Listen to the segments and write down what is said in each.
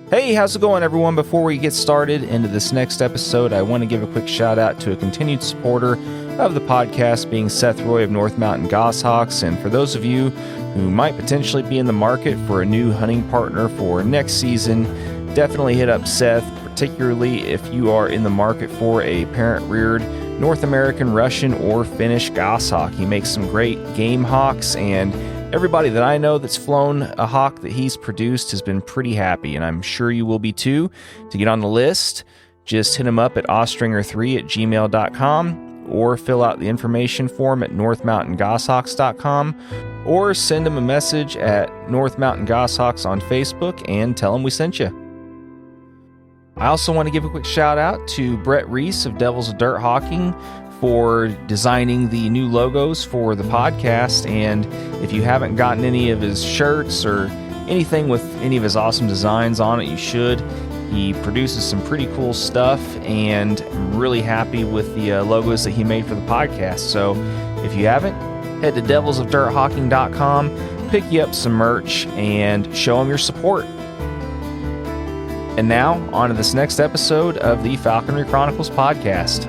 Hey, how's it going, everyone? Before we get started into this next episode, I want to give a quick shout out to a continued supporter of the podcast, being Seth Roy of North Mountain Goshawks. And for those of you who might potentially be in the market for a new hunting partner for next season, definitely hit up Seth, particularly if you are in the market for a parent-reared North American, Russian, or Finnish goshawk. He makes some great game hawks, and everybody that I know that's flown a hawk that he's produced has been pretty happy, and I'm sure you will be too. To get on the list, just hit him up at ostringer3@gmail.com, or fill out the information form at northmountaingoshawks.com, or send him a message at North Mountain Goshawks on Facebook and tell him we sent you. I also want to give a quick shout out to Brett Reese of Devils of Dirt Hawking for designing the new logos for the podcast. And if you haven't gotten any of his shirts or anything with any of his awesome designs on it, you should. He produces some pretty cool stuff, and I'm really happy with the logos that he made for the podcast. So if you haven't, head to devilsofdirthawking.com, pick you up some merch, and show him your support. And now, on to this next episode of the Falconry Chronicles podcast.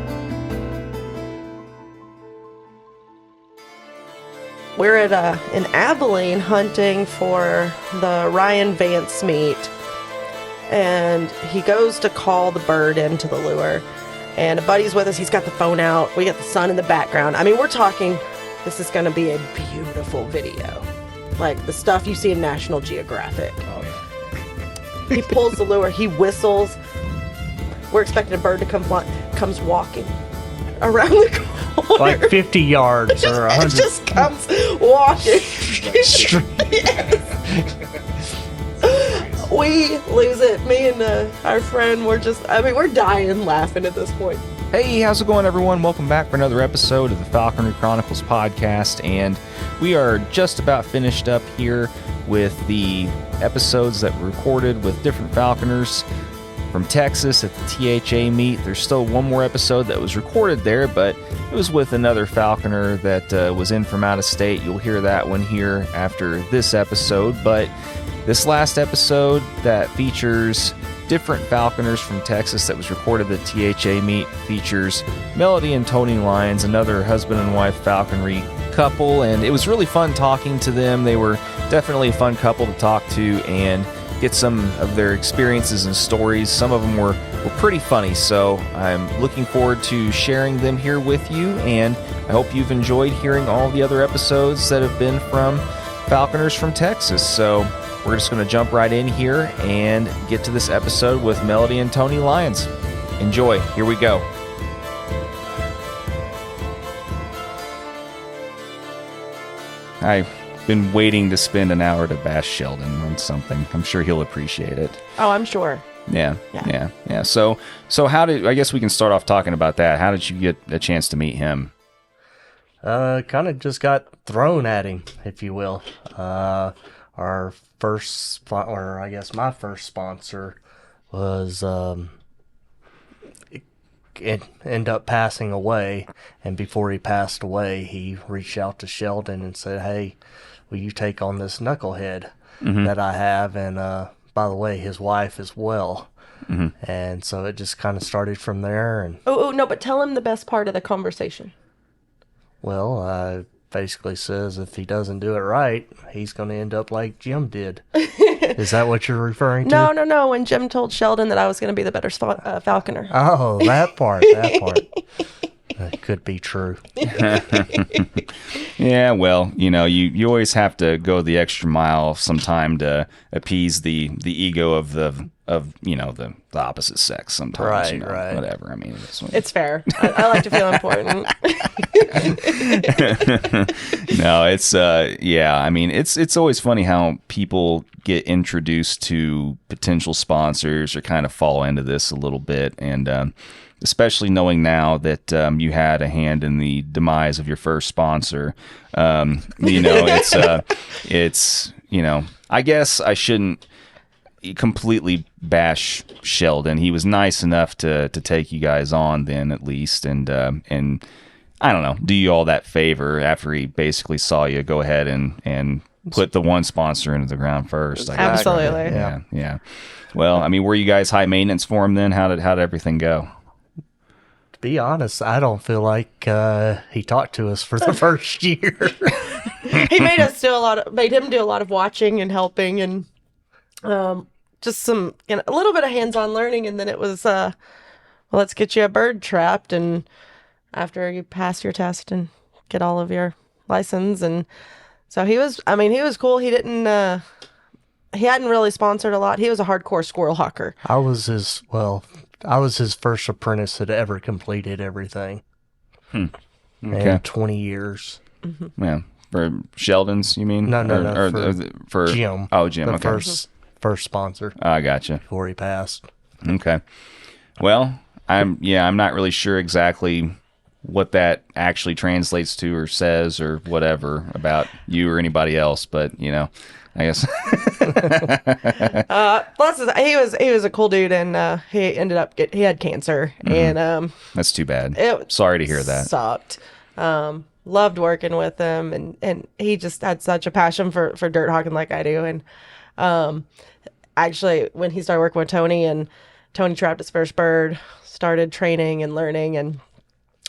We're at in Abilene hunting for the Ryan Vance meet, and he goes to call the bird into the lure, and a buddy's with us. He's got the phone out. We got the sun in the background. I mean, we're talking, this is going to be a beautiful video, like the stuff you see in National Geographic. Oh, yeah. He pulls the lure. He whistles. We're expecting a bird to comes walking around the corner. Like 50 yards or 100. It just comes walking. We lose it. Me and our friend, we're dying laughing at this point. Hey, how's it going, everyone? Welcome back for another episode of the Falconry Chronicles podcast, and we are just about finished up here with the episodes that were recorded with different falconers from Texas at the THA meet. There's still one more episode that was recorded there, but it was with another falconer that was in from out of state. You'll hear that one here after this episode, but this last episode that features different falconers from Texas that was recorded at the THA meet features Melody and Tony Lyons, another husband and wife falconry couple, and it was really fun talking to them. They were definitely a fun couple to talk to and get some of their experiences and stories. Some of them were pretty funny, so I'm looking forward to sharing them here with you, and I hope you've enjoyed hearing all the other episodes that have been from falconers from Texas. So we're just going to jump right in here and get to this episode with Melody and Tony Lyons. Enjoy. Here we go. I've been waiting to spend an hour to bash Sheldon on something. I'm sure he'll appreciate it. Oh, I'm sure. Yeah. So I guess we can start off talking about that. How did you get a chance to meet him? Kind of just got thrown at him, if you will. Our first, or I guess my first sponsor was, it ended up passing away, and before he passed away, he reached out to Sheldon and said, "Hey, will you take on this knucklehead that I have?" And by the way, his wife as well. And so it just kind of started from there. And no, but tell him the best part of the conversation. well, basically says if he doesn't do it right, he's going to end up like Jim did. Is that what you're referring to? No. When Jim told Sheldon that I was going to be the better falconer. Oh, that part. That could be true. Yeah, well, you always have to go the extra mile sometime to appease the ego of the opposite sex sometimes. Right. Whatever. I mean, it's fair. I like to feel important. No, it's I mean, it's always funny how people get introduced to potential sponsors or kind of fall into this a little bit, and especially knowing now that you had a hand in the demise of your first sponsor. It's I guess I shouldn't completely bash Sheldon. He was nice enough to take you guys on then, at least, and I don't know, do you all that favor after he basically saw you go ahead and put the one sponsor into the ground first. I guess, right? Absolutely. Yeah. Well, I mean, were you guys high maintenance for him then? How did everything go? To be honest, I don't feel like he talked to us for the first year. He made him do a lot of watching and helping, and just some, a little bit of hands-on learning. And then it was, well, let's get you a bird trapped, and after you pass your test and get all of your license. And so he was cool. He hadn't really sponsored a lot. He was a hardcore squirrel hawker. I was his first apprentice that ever completed everything. Okay. In 20 years. Mm-hmm. Yeah. For Sheldon's, you mean? No. For Jim. Oh, Jim. The Okay. first sponsor. I gotcha. Before he passed. Okay. Well, I'm not really sure exactly what that actually translates to or says or whatever about you or anybody else, but I guess. He was a cool dude, and he ended up he had cancer, and that's too bad. It Sorry to hear that. Sucked. Loved working with him, and he just had such a passion for dirt hawking like I do. And actually, when he started working with Tony, and Tony trapped his first bird, started training and learning, and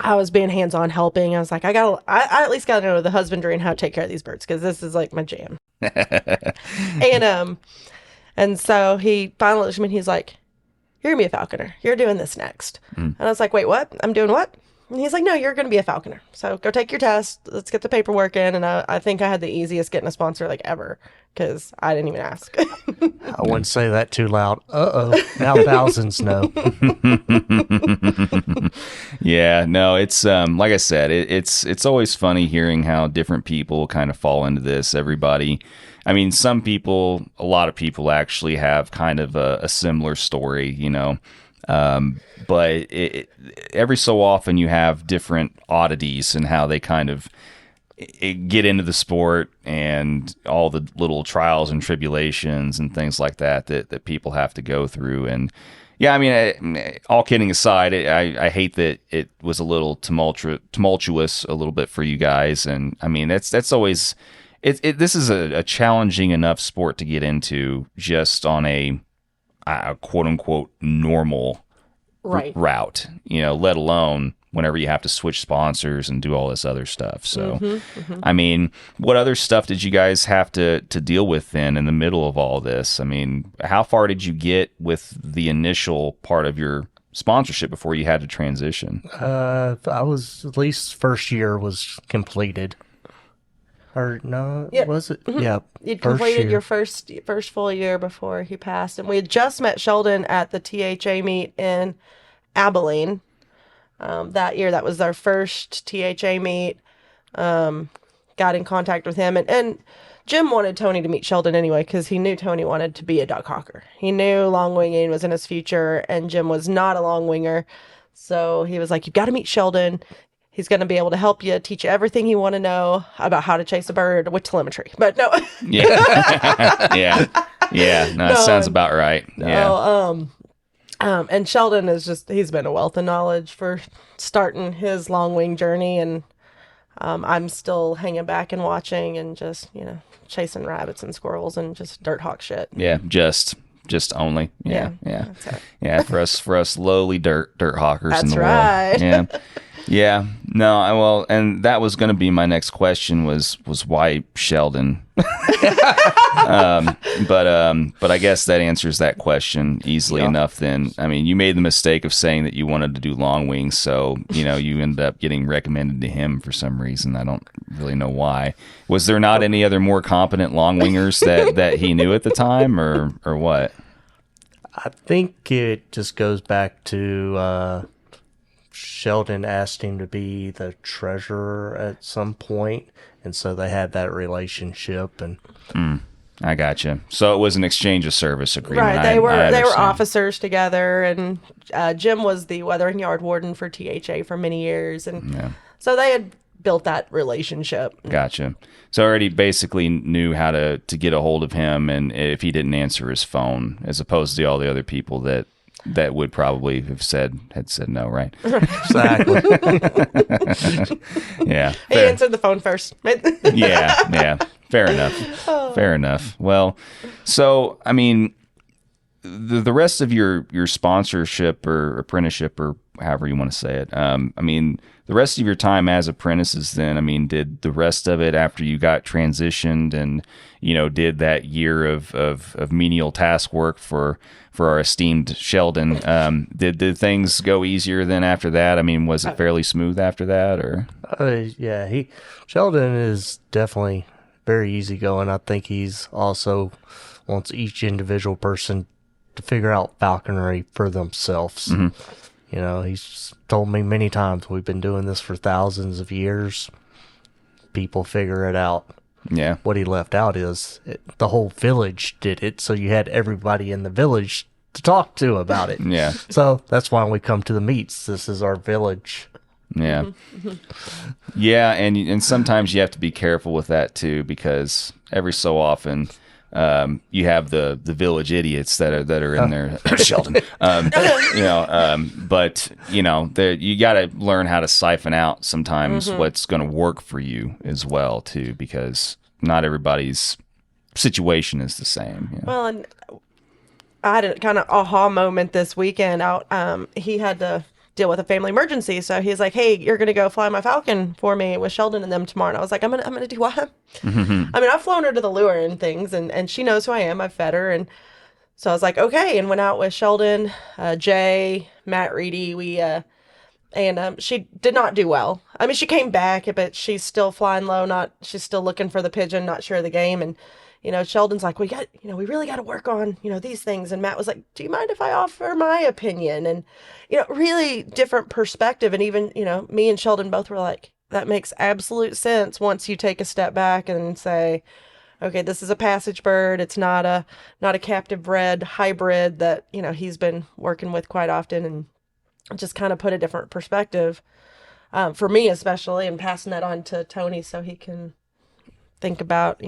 I was being hands-on helping. I was like, I at least got to know the husbandry and how to take care of these birds, because this is like my jam. And so he finally looked at me and he's like, "You're gonna be a falconer. You're doing this next." And I was like, "Wait, what? I'm doing what?" And he's like, "No, you're gonna be a falconer. So go take your test. Let's get the paperwork in." And I think I had the easiest getting a sponsor like ever, because I didn't even ask. I wouldn't say that too loud. Now thousands know. Yeah, no, it's like I said, it's always funny hearing how different people kind of fall into this. Everybody, I mean, a lot of people actually have kind of a similar story, but every so often you have different oddities and how they kind of get into the sport and all the little trials and tribulations and things like that people have to go through. And yeah, I mean, all kidding aside, I hate that it was a little tumultuous a little bit for you guys. And I mean, that's always, this is a challenging enough sport to get into just on a quote unquote normal route, let alone whenever you have to switch sponsors and do all this other stuff. So, I mean, what other stuff did you guys have to deal with then in the middle of all this? I mean, how far did you get with the initial part of your sponsorship before you had to transition? I was, at least first year was completed. Or no, was it? Mm-hmm. Yeah. You'd completed your first full year before he passed. And we had just met Sheldon at the THA meet in Abilene. That year, that was our first THA meet. Got in contact with him, and Jim wanted Tony to meet Sheldon anyway, because he knew Tony wanted to be a duck hawker. He knew long winging was in his future, and Jim was not a long winger. So he was like, "You've got to meet Sheldon. He's going to be able to help you, teach you everything you want to know about how to chase a bird with telemetry." But no. Yeah. No, that sounds about right. Yeah. And Sheldon he's been a wealth of knowledge for starting his long wing journey. And I'm still hanging back and watching and just, chasing rabbits and squirrels and just dirt hawk shit. Yeah. Just only. Yeah. That's it. Yeah. For us lowly dirt hawkers That's in the right. world. Yeah. Yeah, no, and that was going to be my next question was why Sheldon? But I guess that answers that question easily enough then. I mean, you made the mistake of saying that you wanted to do long wings, so, you ended up getting recommended to him for some reason. I don't really know why. Was there not any other more competent long wingers that he knew at the time, or what? I think it just goes back to Sheldon asked him to be the treasurer at some point, and so they had that relationship. And I gotcha. So it was an exchange of service agreement. Right, they were officers together, and Jim was the weathering yard warden for THA for many years, and so they had built that relationship. Gotcha. So already basically knew how to get a hold of him, and if he didn't answer his phone, as opposed to all the other people that that would probably had said no, right? Exactly. Yeah. He answered the phone first. Yeah. Fair enough. Fair enough. Well, so I mean, the rest of your sponsorship or apprenticeship or however you want to say it, I mean, the rest of your time as apprentices then, I mean, did the rest of it after you got transitioned and, did that year of menial task work for our esteemed Sheldon, did things go easier then after that? I mean, was it fairly smooth after that or? Yeah, Sheldon is definitely very easygoing. I think he's also wants each individual person to figure out falconry for themselves. Mm-hmm. He's told me many times we've been doing this for thousands of years. People figure it out. Yeah. What he left out is the whole village did it, so you had everybody in the village to talk to about it. Yeah. So that's why we come to the meets. This is our village. Yeah. Yeah, and sometimes you have to be careful with that too, because every so often you have the village idiots that are in there, Sheldon. But you got to learn how to siphon out sometimes what's going to work for you as well too, because not everybody's situation is the same. Well, and I had a kind of aha moment this weekend. He had to deal with a family emergency, so he's like, "Hey, you're gonna go fly my falcon for me with Sheldon and them tomorrow." And I was like, "I'm gonna do what?" Mm-hmm. I mean, I've flown her to the lure and things, and she knows who I am. I've fed her, and so I was like, "Okay," and went out with Sheldon, Jay, Matt Reedy. She did not do well. I mean, she came back, but she's still flying low. She's still looking for the pigeon, not sure of the game, and. Sheldon's like, we really got to work on, these things. And Matt was like, do you mind if I offer my opinion? And, really different perspective. And even, me and Sheldon both were like, that makes absolute sense once you take a step back and say, okay, this is a passage bird. It's not a captive bred hybrid that, he's been working with quite often, and just kind of put a different perspective for me, especially, and passing that on to Tony so he can think about,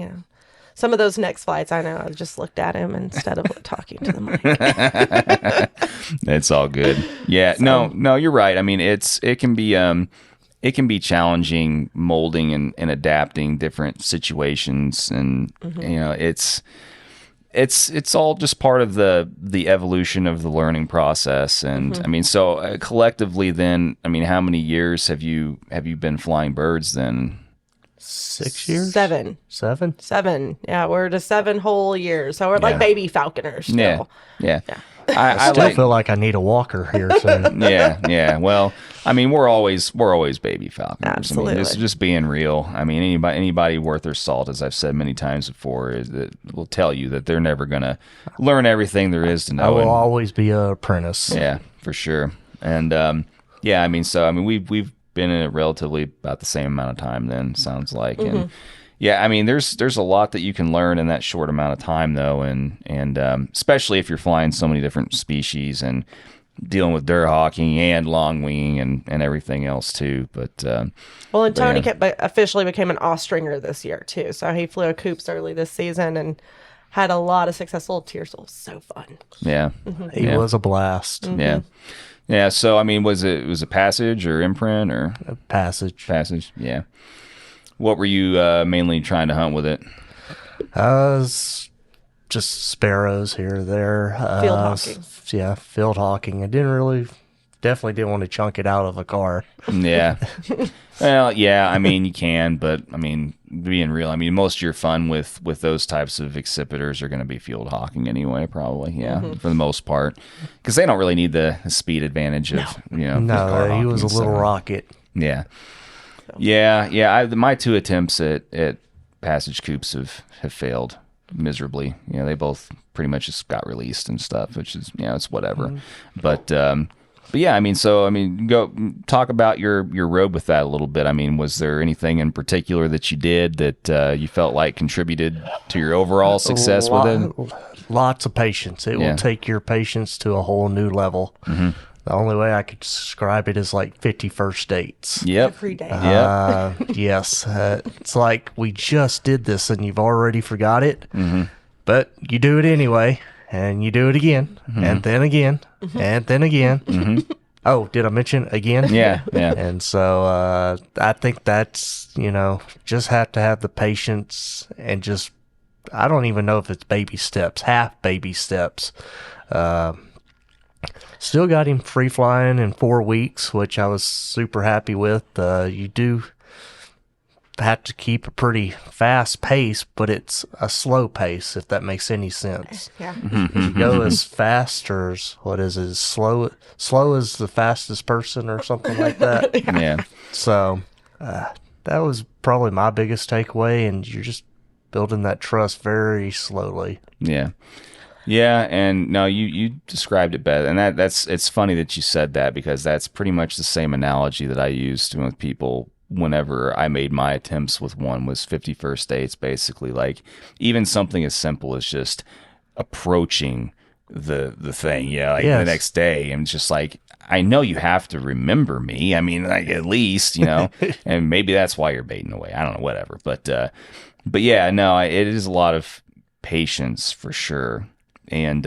some of those next flights. I know I just looked at him instead of talking to the mic. It's all good. Yeah, so, no, you're right. I mean, it can be challenging molding and adapting different situations, and it's all just part of the evolution of the learning process. And I mean, so collectively, then, I mean, how many years have you been flying birds then? 6 years? 7. 7? 7. Yeah, we're to 7 whole years. So we're like baby falconers still. Yeah. I still feel like I need a walker here soon. Yeah. Well, I mean, we're always baby falconers. Absolutely. I mean, just being real. I mean, anybody worth their salt, as I've said many times before, will tell you that they're never going to learn everything there is to know. I will always be an apprentice. Yeah, for sure. And I mean, we've been in it relatively about the same amount of time then, sounds like. And yeah, I mean, there's a lot that you can learn in that short amount of time though, and especially if you're flying so many different species and dealing with dur hawking and long winging and everything else too. But Tony officially became an ostringer this year too, so he flew a coops early this season and had a lot of success. Little Tearsel, so fun. Yeah, he was a blast. Yeah, so I mean, was it a passage or imprint or a passage? Passage, yeah. What were you mainly trying to hunt with it? Just sparrows here or there. Field hawking. Yeah, field hawking. Definitely didn't want to chunk it out of a car. Yeah. Well, yeah, I mean, you can, but I mean, being real, I mean, most of your fun with those types of excipitors are going to be field hawking anyway, probably, for the most part, because they don't really need the speed advantage of, No, he was a little rocket. Yeah. Yeah. My 2 attempts at passage coops have failed miserably. They both pretty much just got released and stuff, which is, it's whatever. But yeah, I mean, go talk about your road with that a little bit. I mean, was there anything in particular that you did that you felt like contributed to your overall success with it? Lots of patience. It will take your patience to a whole new level. The only way I could describe it is like 50 first dates. Yep. Every day. Yes. It's like we just did this and you've already forgot it, but you do it anyway. and you do it again, and then again, and then again. Oh, did I mention again? Yeah. And so I think that's, just have to have the patience and just, I don't even know if it's baby steps, half baby steps. Still got him free flying in 4 weeks, which I was super happy with. You do have to keep a pretty fast pace, but it's a slow pace, if that makes any sense. Yeah. You go as fast or slow as the fastest person or something like that. Yeah. So that was probably my biggest takeaway, and you're just building that trust very slowly. Yeah. Yeah, and no, you described it better, and it's funny that you said that, because that's pretty much the same analogy that I used with people whenever I made my attempts with one, was 51st dates, basically. Like, even something as simple as just approaching the thing, the next day, and just like, I know you have to remember me. I mean, like, at least, and maybe that's why you're baiting away. I don't know, whatever. But yeah, no, it is a lot of patience for sure. And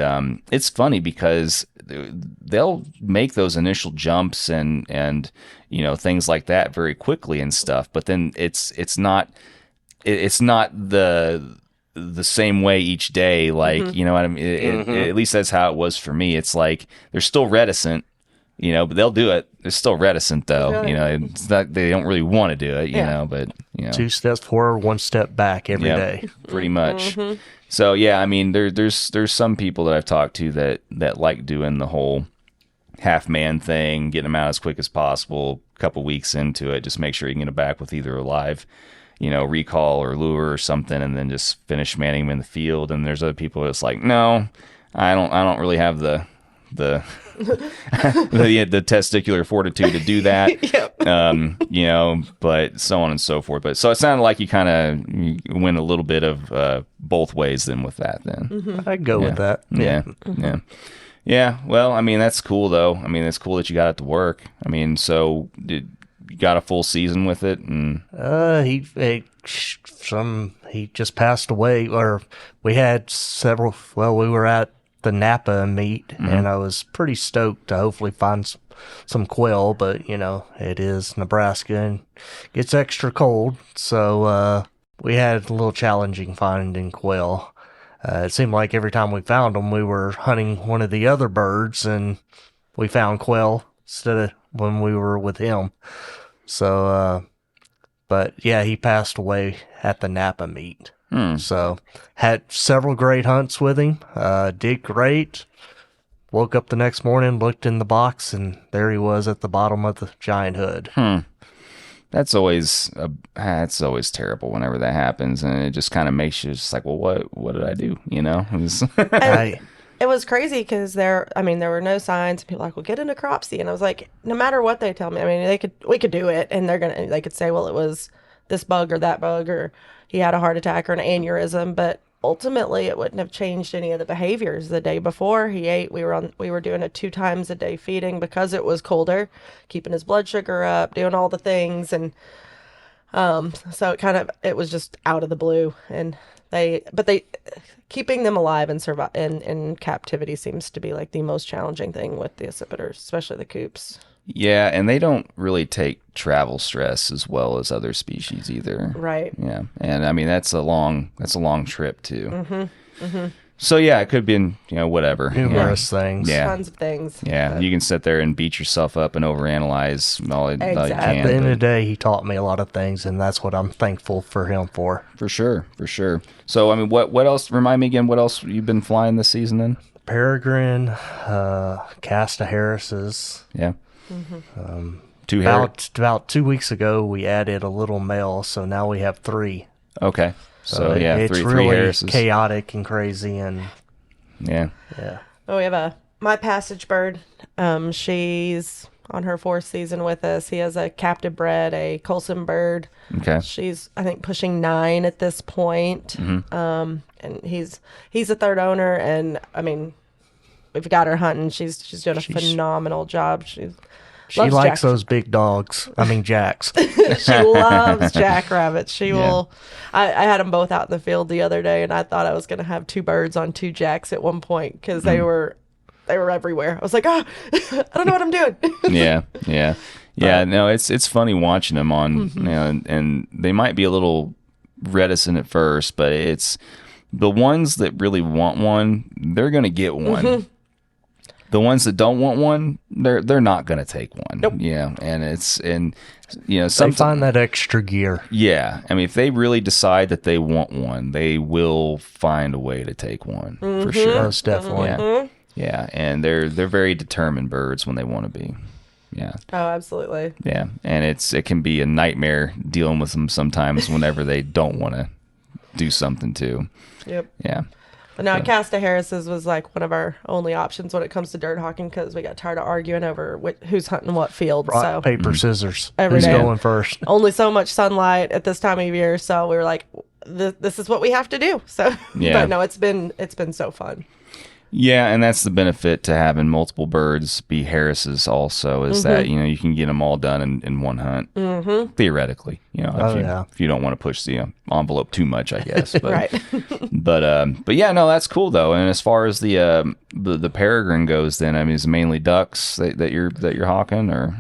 it's funny because they'll make those initial jumps and things like that very quickly and stuff, but then it's not the same way each day. Like, you know what I mean? At least that's how it was for me. It's like they're still reticent, but they'll do it. They're still reticent though. Really? It's not, they don't really want to do it, but 2 steps forward, 1 step back every day. Pretty much. So yeah, I mean, there's some people that I've talked to that like doing the whole half man thing, getting them out as quick as possible. A couple weeks into it, just make sure you can get them back with either a live, recall or lure or something, and then just finish manning them in the field. And there's other people that's like, no, I don't really have the the testicular fortitude to do that. But so on and so forth. But so it sounded like you kind of went a little bit of both ways then with that then. I'd go with that. Yeah. Well, I mean, that's cool though. I mean, it's cool that you got it to work. I mean, so you got a full season with it? And he just passed away, or we had several. Well, we were at the Napa meet, and I was pretty stoked to hopefully find some quail, but it is Nebraska and gets extra cold, so we had a little challenging finding quail. It seemed like every time we found them, we were hunting one of the other birds, and we found quail instead of when we were with him. So, but yeah, he passed away at the Napa meet. So, had several great hunts with him. Did great. Woke up the next morning, looked in the box, and there he was at the bottom of the giant hood. That's always terrible whenever that happens, and it just kind of makes you just like, well, what did I do? It was crazy because there were no signs. People were like, well, get into Cropsey, and I was like, no matter what they tell me, I mean, we could do it, and they could say, well, it was this bug or that bug, or he had a heart attack or an aneurysm, but ultimately it wouldn't have changed any of the behaviors. The day before he ate, we were doing a 2 times a day feeding because it was colder, keeping his blood sugar up, doing all the things, and so it was just out of the blue. And they keeping them alive and survive in captivity seems to be like the most challenging thing with the accipiters, especially the coops. Yeah, and they don't really take travel stress as well as other species either. Right. Yeah, and I mean that's a long trip too. So yeah, it could be whatever. Numerous things. Yeah. Tons of things. Yeah, but you can sit there and beat yourself up and overanalyze all you can. At the end of the day, he taught me a lot of things, and that's what I'm thankful for him for. For sure. So I mean, what else? Remind me again. What else you've been flying this season then? Peregrine, Casta Harris's. Yeah. About 2 weeks ago, we added a little male, so now we have 3. Okay. So yeah, it's three really Harrises. chaotic and crazy, and yeah. Oh, we have my passage bird. She's on her 4th season with us. He has a captive bred, a Colson bird. Okay. She's, I think, pushing 9 at this point. And he's a 3rd owner, and I mean, we've got her hunting. She's doing a phenomenal job. She's She likes those big dogs. I mean, jacks. She loves jackrabbits. She will. I had them both out in the field the other day, and I thought I was going to have 2 birds on 2 jacks at one point because they were everywhere. I was like, I don't know what I'm doing. Yeah. No, it's funny watching them on, and they might be a little reticent at first, but it's the ones that really want one, they're going to get one. The ones that don't want one, they're not going to take one. Nope. Yeah, and they find that extra gear. Yeah, I mean, if they really decide that they want one, they will find a way to take one for sure. Most definitely. Yeah, and they're very determined birds when they want to be. Yeah. Oh, absolutely. Yeah, and it can be a nightmare dealing with them sometimes whenever they don't want to do something too. Yep. Yeah. But no, Casta Harris's was like one of our only options when it comes to dirt hawking because we got tired of arguing over who's hunting what field. Rock, so paper, scissors. Every Who's day. going first? Only so much sunlight at this time of year, so we were like, this is what we have to do. So, but no, it's been so fun. Yeah, and that's the benefit to having multiple birds be Harris's also is that, you can get them all done in one hunt, theoretically, if you don't want to push the envelope too much, I guess. But, right. but yeah, no, that's cool though. And as far as the peregrine goes, then, I mean, is it mainly ducks that you're hawking or?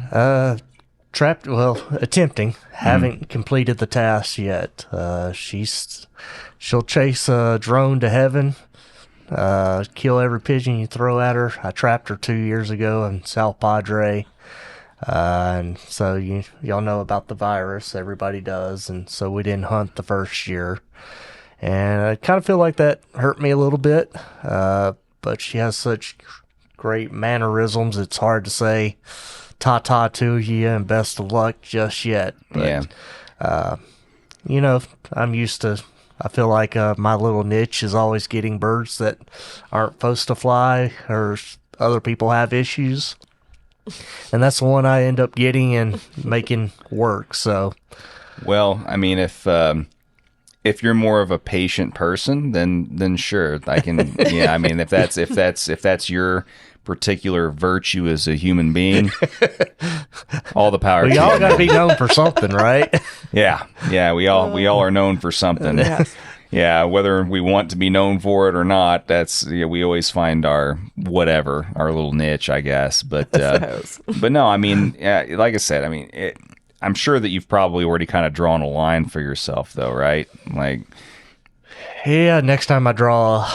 Attempting. Haven't completed the task yet. She'll chase a drone to heaven. Kill every pigeon you throw at her. I trapped her 2 years ago in South Padre. And so y'all know about the virus. Everybody does. And so we didn't hunt the first year. And I kind of feel like that hurt me a little bit. But she has such great mannerisms. It's hard to say ta-ta to you and best of luck just yet. But, I'm used to... I feel like my little niche is always getting birds that aren't supposed to fly or other people have issues. And that's the one I end up getting and making work. So, well, I mean, if you're more of a patient person, then sure, I can. Yeah, I mean, if that's your particular virtue as a human being, all the power. We all got to be known for something, right? Yeah, we all are known for something. Yes. Yeah, whether we want to be known for it or not, we always find our little niche, I guess. But but no, I mean, like I said, I mean, I'm sure that you've probably already kind of drawn a line for yourself, though, right? Like. Yeah, next time I draw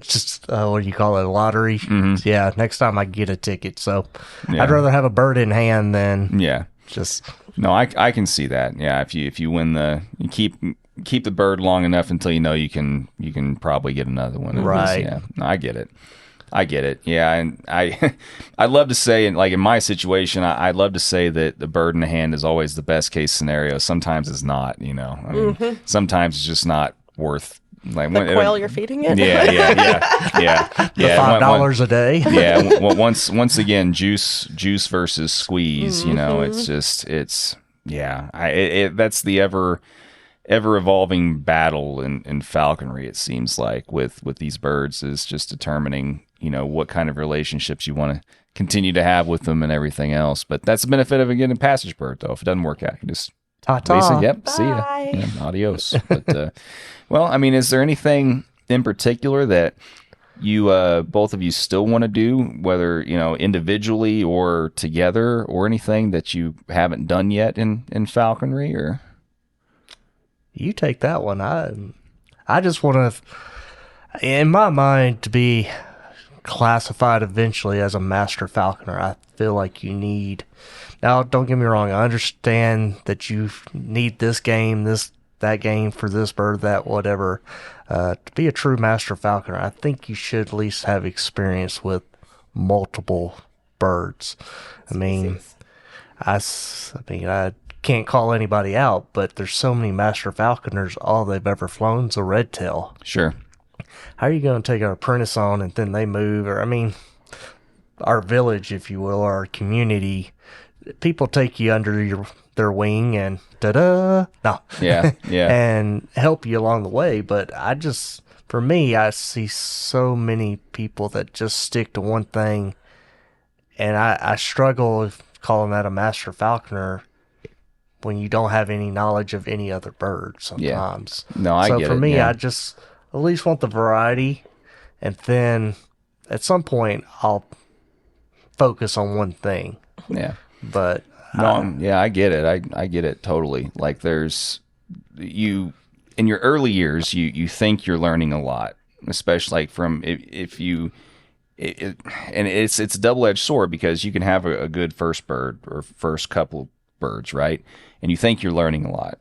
just what do you call it, a lottery? Mm-hmm. Yeah, next time I get a ticket. So I'd rather have a bird in hand than just. No, I can see that. Yeah, if you win you keep the bird long enough until you can probably get another one. Right. Yeah, no, I get it. Yeah, and I'd love to say, like in my situation, I'd love to say that the bird in the hand is always the best case scenario. Sometimes it's not. I mean, sometimes it's just not worth. Like the quail you're feeding it. Yeah. The $5 a day. Yeah. Once again, juice versus squeeze. It's that's the ever evolving battle in falconry. It seems like with these birds is just determining what kind of relationships you want to continue to have with them and everything else. But that's the benefit of getting a passage bird, though. If it doesn't work out, you can just ta-ta. Yep. Bye. See ya. Yeah, adios. But well, I mean, is there anything in particular that you both of you still want to do, whether individually or together, or anything that you haven't done yet in falconry? Or you take that one. I just want to, in my mind, to be classified eventually as a master falconer. I feel like you need. Now, don't get me wrong. I understand that you need this game, that game for this bird, that whatever. To be a true master falconer, I think you should at least have experience with multiple birds. I mean, I can't call anybody out, but there's so many master falconers. All they've ever flown is a red tail. Sure. How are you going to take an apprentice on and then they move? Or, I mean, our village, if you will, our community. People take you under their wing and and help you along the way. But for me, I see so many people that just stick to one thing And I struggle with calling that a master falconer when you don't have any knowledge of any other bird sometimes. Yeah. No, I get it. So for me, yeah. I just at least want the variety, and then at some point I'll focus on one thing. Yeah. But no, yeah, I get it. I get it totally. Like there's you in your early years, you think you're learning a lot, especially like from if you. And it's a double-edged sword because you can have a good first bird or first couple birds, right? And you think you're learning a lot,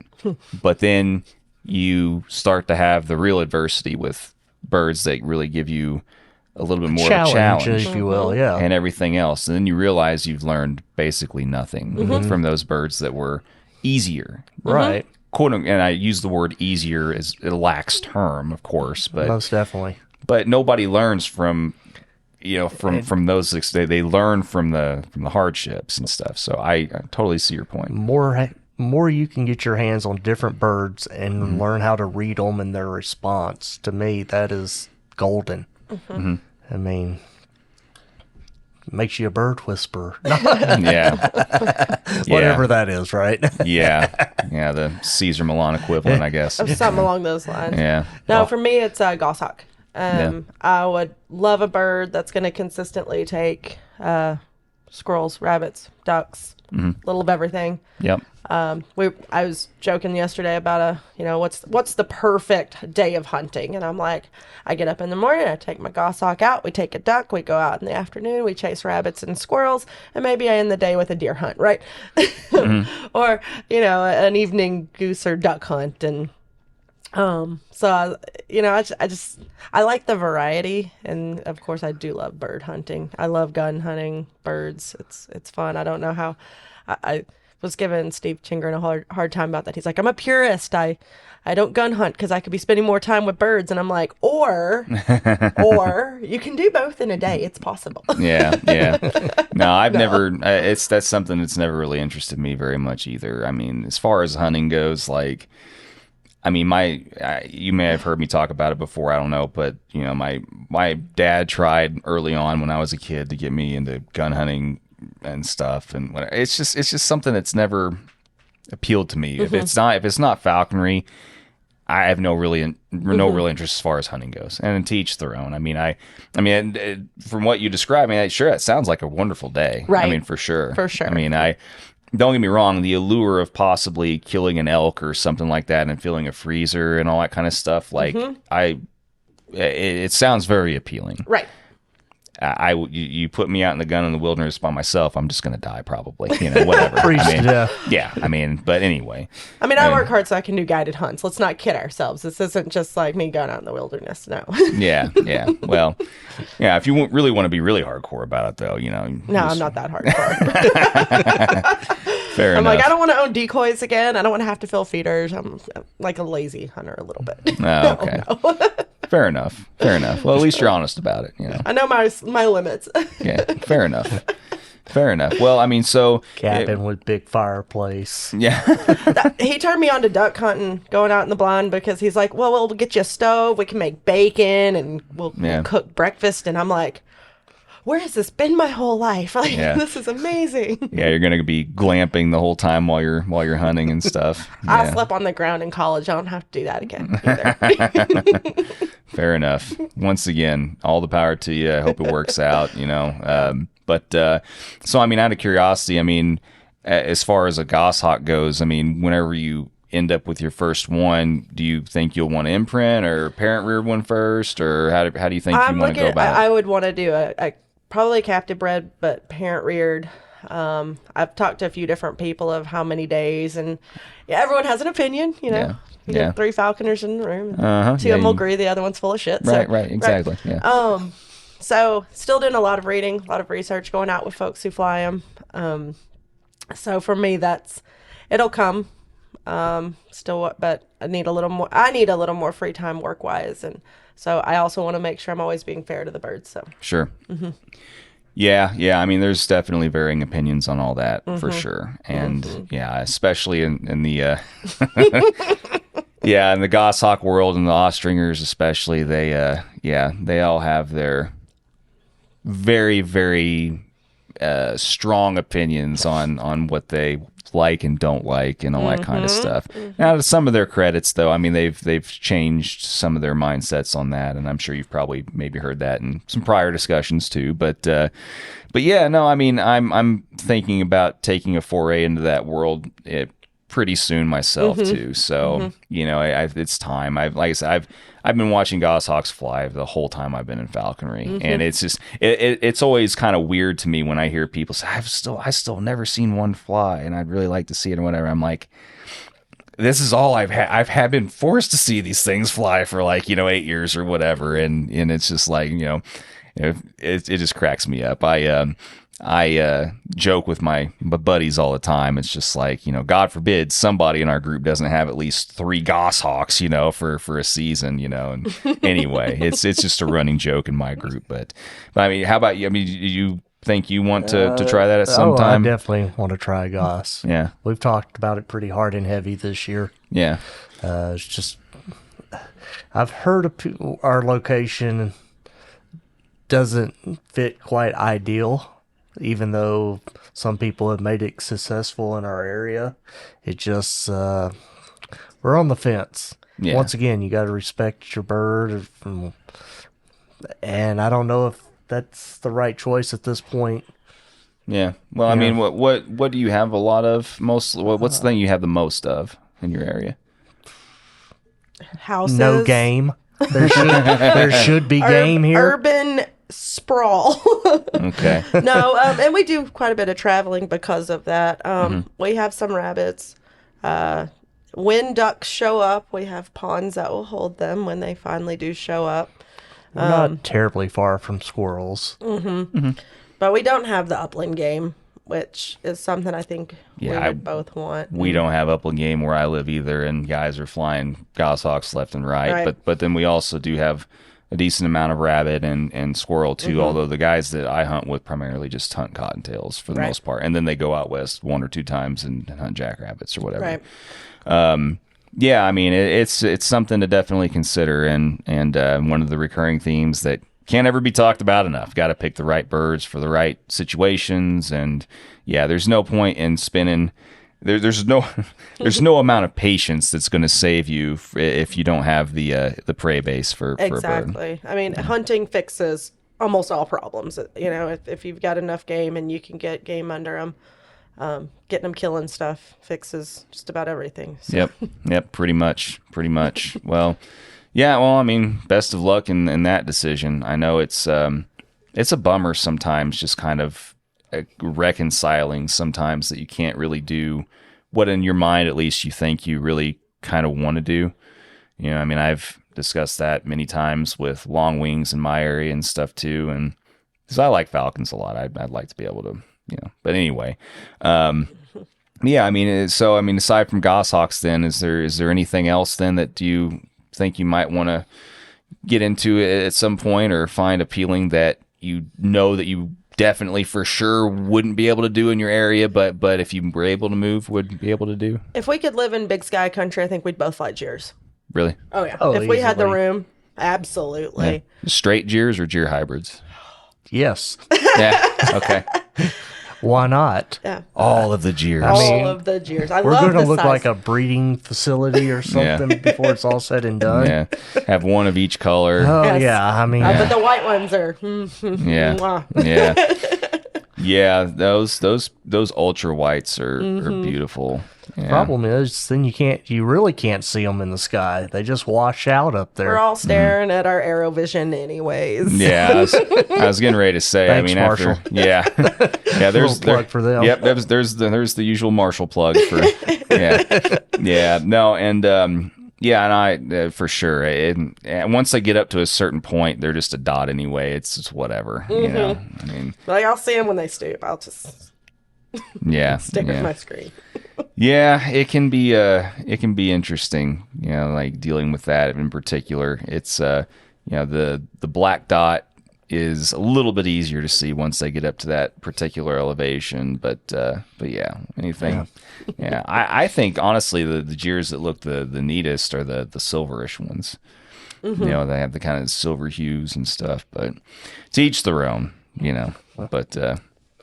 but then you start to have the real adversity with birds that really give you a little bit more of a challenge, if you will, yeah, and everything else. And then you realize you've learned basically nothing from those birds that were easier, right? Quote, and I use the word easier as a lax term, of course, but most definitely. But nobody learns from from those. They learn from the hardships and stuff. So I totally see your point. More you can get your hands on different birds and learn how to read them and their response. To me, that is golden. I mean, makes you a bird whisperer. Yeah. Whatever that is, right? Yeah. The Caesar Milan equivalent, I guess. Something along those lines. Yeah. No, for me, it's a goshawk. I would love a bird that's going to consistently take squirrels, rabbits, ducks, little of everything. Yep. I was joking yesterday about what's the perfect day of hunting, and I'm like, I get up in the morning, I take my goshawk out, we take a duck, we go out in the afternoon, we chase rabbits and squirrels, and maybe I end the day with a deer hunt, right? Or an evening goose or duck hunt, and so I like the variety, and of course I do love bird hunting. I love gun hunting birds. It's fun. I don't know how I was giving Steve Chingren a hard time about that. He's like, I'm a purist. I don't gun hunt because I could be spending more time with birds. And I'm like, or you can do both in a day. It's possible. Yeah. No, I've never. That's something that's never really interested me very much either. I mean, as far as hunting goes, like. I mean, you may have heard me talk about it before. I don't know, but my dad tried early on when I was a kid to get me into gun hunting and stuff, and it's just something that's never appealed to me. If it's not falconry, I have no real interest as far as hunting goes. And to each their own. I mean, from what you described, sure, it sounds like a wonderful day. Right. I mean, for sure. For sure. I mean, don't get me wrong, the allure of possibly killing an elk or something like that and filling a freezer and all that kind of stuff, like it sounds very appealing. Right. You put me out in the gun in the wilderness by myself, I'm just going to die probably, whatever. But anyway. I work hard so I can do guided hunts. Let's not kid ourselves. This isn't just like me going out in the wilderness. No. Yeah. Well, yeah, if you really want to be really hardcore about it though, No, I'm not that hardcore. Fair enough. I'm like, I don't want to own decoys again. I don't want to have to fill feeders. I'm like a lazy hunter a little bit. Oh, okay. No. Fair enough. Well, at least you're honest about it. I know my limits. Yeah, fair enough. Well, so cabin with big fireplace. Yeah. He turned me on to duck hunting, going out in the blind, because he's like, well, we'll get you a stove, we can make bacon, and we'll cook breakfast. And I'm like, where has this been my whole life? Like, this is amazing. Yeah, you're gonna be glamping the whole time while you're hunting and stuff. Yeah. I slept on the ground in college. I don't have to do that again either. Fair enough. Once again, all the power to you. I hope it works out. So out of curiosity, as far as a goshawk goes, whenever you end up with your first one, do you think you'll want to imprint or parent reared one first, or how do you think you want to go about it? I would want to do a probably captive bred, but parent reared. I've talked to a few different people of how many days, and everyone has an opinion. You get 3 falconers in the room. 2 of them will agree, the other one's full of shit. Right, exactly. Right. Yeah. So still doing a lot of reading, a lot of research, going out with folks who fly them. So for me, it'll come. But I need a little more free time work wise, and so I also want to make sure I'm always being fair to the birds. So sure. Yeah. There's definitely varying opinions on all that for sure, and especially in the in the goshawk world and the Ostringers especially, they all have their very, very strong opinions on what they like and don't like and all that kind of stuff. Now, to some of their credits, though, I mean, they've changed some of their mindsets on that, and I'm sure you've probably maybe heard that in some prior discussions too. But yeah, no, I mean, I'm thinking about taking a foray into that world pretty soon myself too. So it's time. Like I said, I've been watching goshawks fly the whole time I've been in falconry, and it's just it's always kind of weird to me when I hear people say I still never seen one fly, and I'd really like to see it or whatever. I'm like, this is all I've been forced to see these things fly for 8 years or whatever, and it's just like it just cracks me up. I joke with my buddies all the time. It's just like, God forbid somebody in our group doesn't have at least 3 goshawks, for a season, and anyway, it's just a running joke in my group. But I mean, how about you? I mean, do you think you want to try that at some time? I definitely want to try goss. Yeah. We've talked about it pretty hard and heavy this year. Yeah. It's just, I've heard our location doesn't fit quite ideal. Even though some people have made it successful in our area, it just, we're on the fence. Yeah. Once again, you got to respect your bird. And I don't know if that's the right choice at this point. Yeah. Well, I mean, what do you have a lot of? What's the thing you have the most of in your area? Houses. No game. There should be game here. Urban sprawl. Okay. No, and we do quite a bit of traveling because of that. We have some rabbits. When ducks show up, we have ponds that will hold them when they finally do show up. We're not terribly far from squirrels. But we don't have the upland game, which is something I think we would both want. We don't have upland game where I live either, and guys are flying goshawks left and right. But then we also do have a decent amount of rabbit and squirrel too, although the guys that I hunt with primarily just hunt cottontails for the most part. And then they go out west 1 or 2 times and hunt jackrabbits or whatever. Right. Yeah, I mean, it's something to definitely consider, and one of the recurring themes that can't ever be talked about enough. Got to pick the right birds for the right situations, and yeah, there's no point in spinning. There's no amount of patience that's going to save you if you don't have the prey base for a bird. Exactly. I mean, hunting fixes almost all problems. If you've got enough game and you can get game under them, getting them killing stuff fixes just about everything. So. Yep. Pretty much. Well, yeah. Well, I mean, best of luck in that decision. I know it's a bummer sometimes, just kind of reconciling sometimes that you can't really do what in your mind at least you think you really kind of want to do. I mean, I've discussed that many times with long wings in my area and stuff too, and because I like falcons a lot, I'd like to be able to, but anyway, yeah, I mean, aside from goshawks, then is there anything else then that you think you might want to get into at some point or find appealing that that you definitely for sure wouldn't be able to do in your area, but if you were able to move, would be able to do? If we could live in big sky country, I think we'd both fly jeers. Really? Oh, yeah. If we had the room, absolutely. Yeah. Straight jeers or jeer hybrids? Yes. Yeah, okay. Why not? Yeah. All of the jeers. All of the jeers. We're going to look like a breeding facility or something before it's all said and done. Yeah. Have one of each color. Oh, yes. Yeah. I mean, but the white ones are. Yeah. Yeah. Yeah. Those ultra whites are beautiful. Yeah. Problem is, then you really can't see them in the sky. They just wash out up there. We're all staring at our Aerovision anyways. Yeah, I was getting ready to say. Thanks, I mean, Marshall. Yeah. There's plug for them. Yep, there's the usual Marshall plug for. Yeah. No, and yeah, and I for sure. And once they get up to a certain point, they're just a dot anyway. It's just whatever. I mean, like I'll see them when they stoop. I'll just. Stick with my screen. Yeah, it can be interesting, like dealing with that in particular. It's the black dot is a little bit easier to see once they get up to that particular elevation, but yeah, anything. Yeah, I think honestly the jeers that look the neatest are the silverish ones. They have the kind of silver hues and stuff, but to each their own, but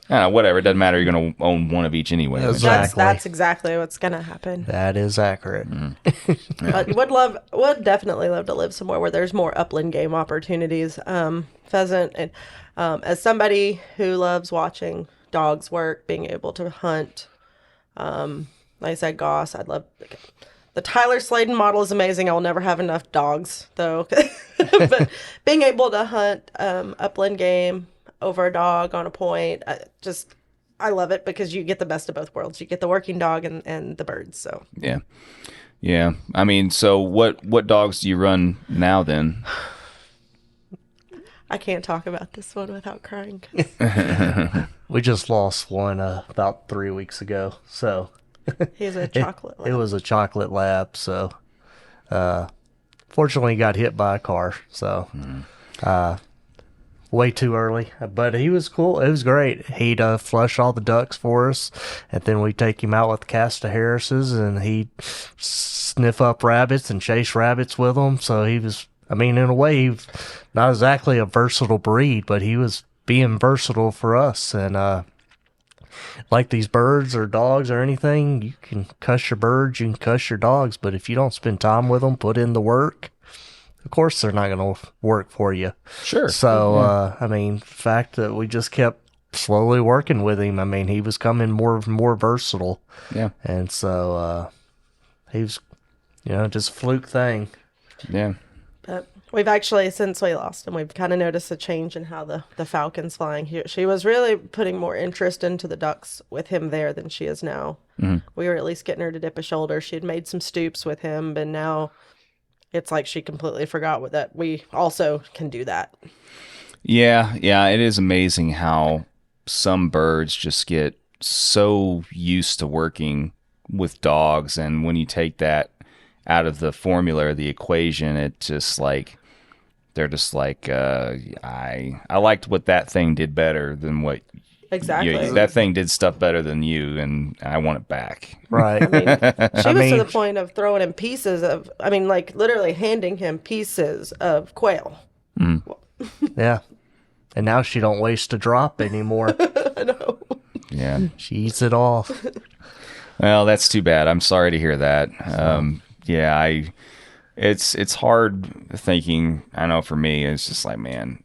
Whatever. It doesn't matter. You're going to own one of each anyway. Exactly. That's exactly what's gonna happen. That is accurate. But would definitely love to live somewhere where there's more upland game opportunities. Pheasant and as somebody who loves watching dogs work, being able to hunt. Like I said, goss. I'd love. The Tyler Sladen model is amazing. I'll never have enough dogs though. But being able to hunt upland game over a dog on a point, I love it because you get the best of both worlds. You get the working dog and the birds. So yeah. I mean, so what dogs do you run now then? I can't talk about this one without crying. We just lost one about 3 weeks ago. So He's a chocolate lab. It was a chocolate lab. So fortunately, he got hit by a car. So way too early. But he was cool. It was great. He'd flush all the ducks for us, and then we'd take him out with a cast of Harris's, and he'd sniff up rabbits and chase rabbits with them. So he was, I mean, in a way, he was not exactly a versatile breed, but he was being versatile for us. And like these birds or dogs or anything, you can cuss your birds, you can cuss your dogs, but if you don't spend time with them, put in the work, of course they're not going to work for you. Sure. So, I mean, the fact that we just kept slowly working with him, I mean, he was coming more versatile. Yeah. And so he was, just a fluke thing. Yeah. But we've actually, since we lost him, we've kind of noticed a change in how the falcon's flying. She was really putting more interest into the ducks with him there than she is now. Mm-hmm. We were at least getting her to dip a shoulder. She had made some stoops with him, but now it's like she completely forgot that we also can do that. Yeah, it is amazing how some birds just get so used to working with dogs, and when you take that out of the formula or the equation, it just like they're just like I liked what that thing did better than what exactly that thing did stuff better than you, and I want it back. Right. She was to the point of throwing him pieces of, like literally handing him pieces of quail. Yeah. And now she don't waste a drop anymore. I know. Yeah. She eats it all. Well, that's too bad. I'm sorry to hear that. It's hard thinking. I know for me, it's just like, man,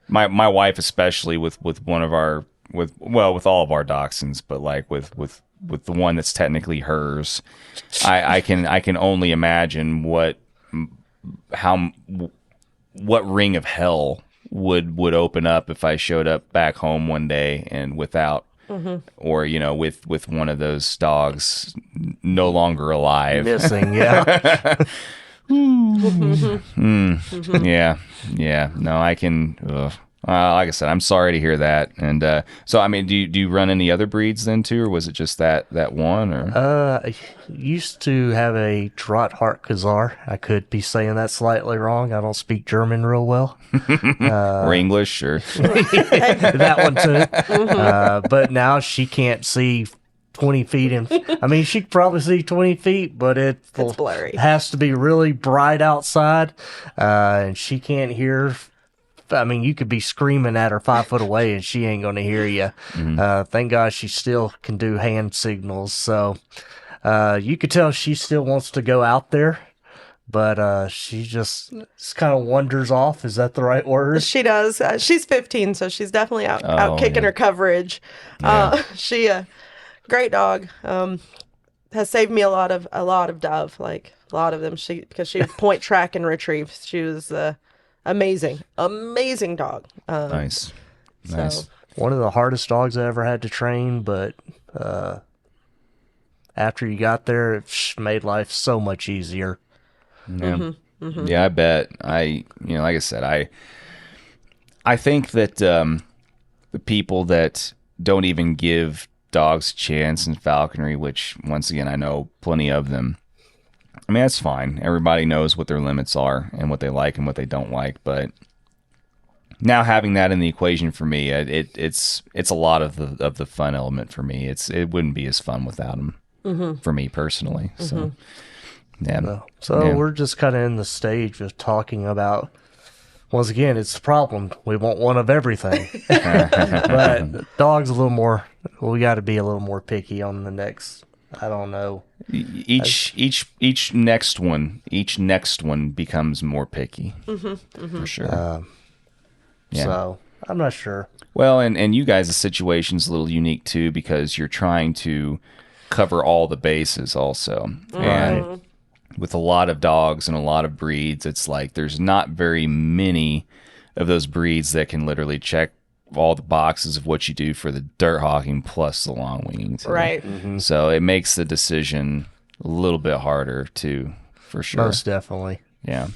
my wife, especially with one of our, with all of our dachshunds, but like with the one that's technically hers, I can only imagine what ring of hell would open up if I showed up back home one day and without. Mm-hmm. Or with one of those dogs no longer alive, missing. Yeah. Yeah. No, I can. Like I said, I'm sorry to hear that. And so, I mean, do you run any other breeds then too, or was it just that one? Or I used to have a Drahthardt-Khazar. I could be saying that slightly wrong. I don't speak German real well, or English, or that one too. But now she can't see 20 feet she could probably see 20 feet, but it's blurry. It has to be really bright outside, and she can't hear. You could be screaming at her 5 foot away and she ain't going to hear you. Mm-hmm. Thank God she still can do hand signals. So you could tell she still wants to go out there, but she just kind of wanders off. Is that the right word? She does. She's 15, so she's definitely out kicking her coverage. Yeah. She great dog. Has saved me a lot of dove, like a lot of them. Because she point, track, and retrieve. She was amazing dog. Nice. One of the hardest dogs I ever had to train, but after you got there, it made life so much easier. Yeah. Mm-hmm. Mm-hmm. Yeah, I bet. Like I said, I think that the people that don't even give dogs a chance in falconry, which once again I know plenty of them. That's fine. Everybody knows what their limits are and what they like and what they don't like. But now having that in the equation for me, it's a lot of the fun element for me. It wouldn't be as fun without them for me personally. So yeah. So we're just kind of in the stage of talking about once again, it's the problem. We want one of everything. But dogs a little more. We got to be a little more picky on the next. I don't know. Each next one becomes more picky, for sure. So I'm not sure. Well, and you guys' situation's a little unique too because you're trying to cover all the bases also, and with a lot of dogs and a lot of breeds, it's like there's not very many of those breeds that can literally check all the boxes of what you do for the dirt hawking plus the long winging too. Right. So it makes the decision a little bit harder too, for sure. Most definitely. Yeah.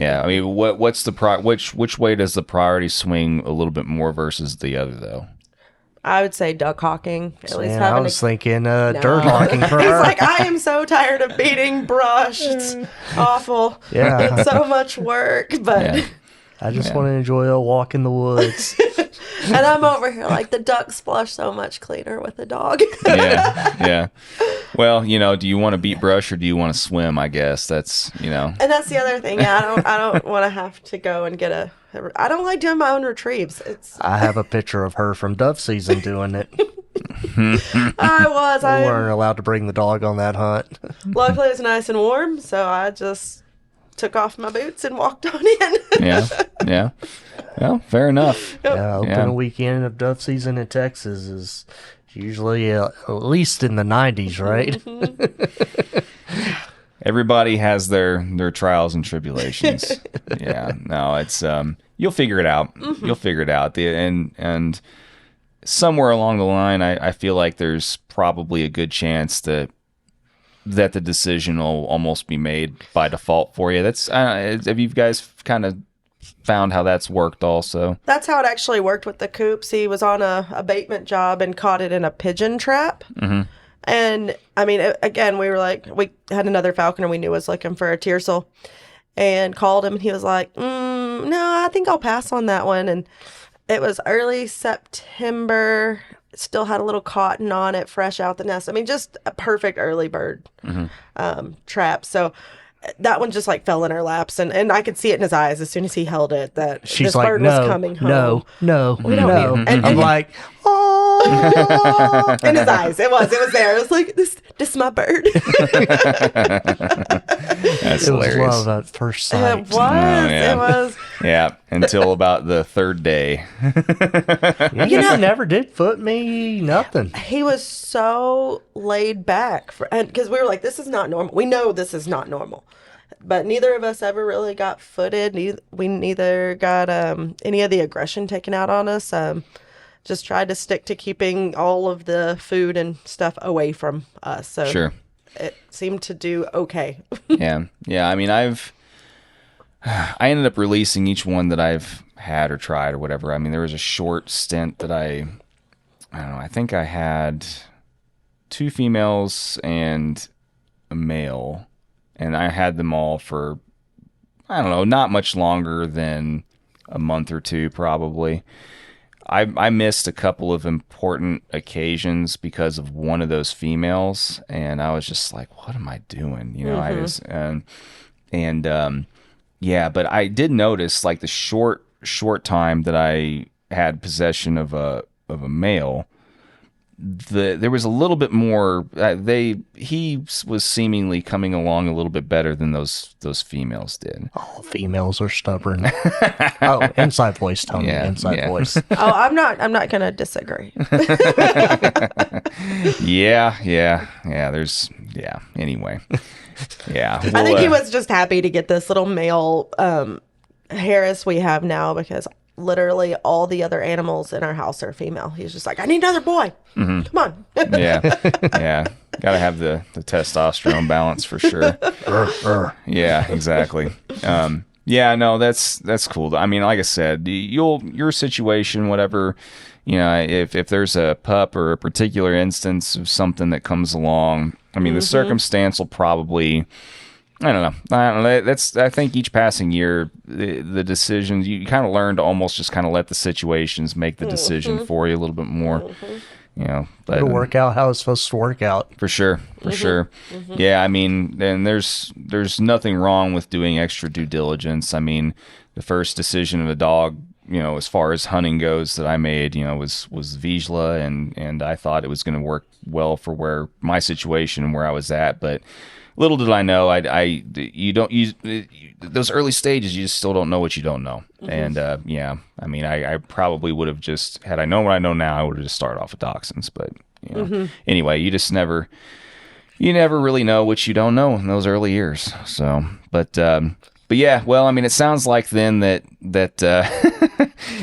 I mean, what's the which way does the priority swing a little bit more versus the other though? I would say duck hawking. At least I was thinking dirt hawking for He's her. like, I am so tired of beating brush. It's awful. Yeah. It's so much work, but. Yeah. I just want to enjoy a walk in the woods. And I'm over here like the ducks flush so much cleaner with a dog. Yeah. Well, do you want to beat brush or do you want to swim? I guess that's, And that's the other thing. I don't want to have to go and get I don't like doing my own retrieves. I have a picture of her from dove season doing it. We weren't allowed to bring the dog on that hunt. Luckily, it was nice and warm, so I just took off my boots and walked on in. Yeah. Well, fair enough. Open weekend of dove season in Texas is usually at least in the 90s, right? Everybody has their trials and tribulations. Yeah. No, it's you'll figure it out. You'll figure it out. And somewhere along the line, I feel like there's probably a good chance that the decision will almost be made by default for you. That's have you guys kind of found how that's worked also? That's how it actually worked with the coops. He was on a abatement job and caught it in a pigeon trap. And I mean, again, we had another falconer we knew was looking for a tiercel and called him, and he was like, no, I think I'll pass on that one. And it was early September. It still had a little cotton on it, fresh out the nest. I mean, just a perfect early bird trap. So that one just fell in our laps, and I could see it in his eyes as soon as he held it that She's this bird was coming home. No. And I'm like, oh, in his eyes, it was there. It was like, this is my bird. That's it hilarious. was love at first sight. It was. Yeah, until about the third day. He never did foot me, nothing. He was so laid back, because we were like, this is not normal. We know this is not normal. But neither of us ever really got footed. We neither got any of the aggression taken out on us. Just tried to stick to keeping all of the food and stuff away from us. So sure. It seemed to do okay. Yeah. I mean, I ended up releasing each one that I've had or tried or whatever. I mean, there was a short stint that I don't know, I think I had 2 females and a male, and I had them all for, I don't know, not much longer than a month or 2 probably. I missed a couple of important occasions because of one of those females, and I was just like, what am I doing? I just, but I did notice the short time that I had possession of a male, there was a little bit more, he was seemingly coming along a little bit better than those females did. All females are stubborn. Inside voice, Tony. Inside voice. I'm not gonna disagree. Anyway. Yeah. I think he was just happy to get this little male Harris we have now, because literally all the other animals in our house are female. He's just like, I need another boy. Come on. Yeah. Gotta have the testosterone balance for sure. Yeah, exactly. No, that's cool. I mean, like I said, your situation, whatever, if there's a pup or a particular instance of something that comes along, I mean, the circumstance will probably, I don't know. I think each passing year, the decisions, you kind of learn to almost just kind of let the situations make the decision for you a little bit more. But it'll work out how it's supposed to work out. For sure. Yeah, I mean, and there's nothing wrong with doing extra due diligence. I mean, the first decision of a dog, as far as hunting goes, that I made, was Vizsla, and I thought it was going to work well for where my situation and where I was at. But little did I know, those early stages, you just still don't know what you don't know. And I mean, I probably would have just, had I known what I know now, I would have just started off with dachshunds. But anyway, you never really know what you don't know in those early years. So, but yeah, well, I mean, it sounds like then that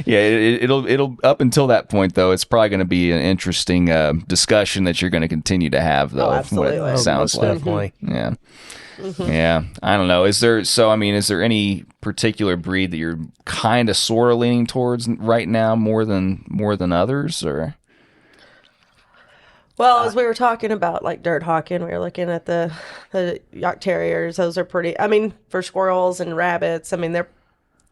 yeah, it'll up until that point though, it's probably going to be an interesting discussion that you're going to continue to have though. Oh, absolutely. What it sounds like. Definitely. Yeah. Yeah. I don't know. Is there any particular breed that you're kind of sort of leaning towards right now more than others, or? Well, as we were talking about like dirt hawking, we were looking at the York Terriers. Those are pretty, I mean, for squirrels and rabbits, I mean, they're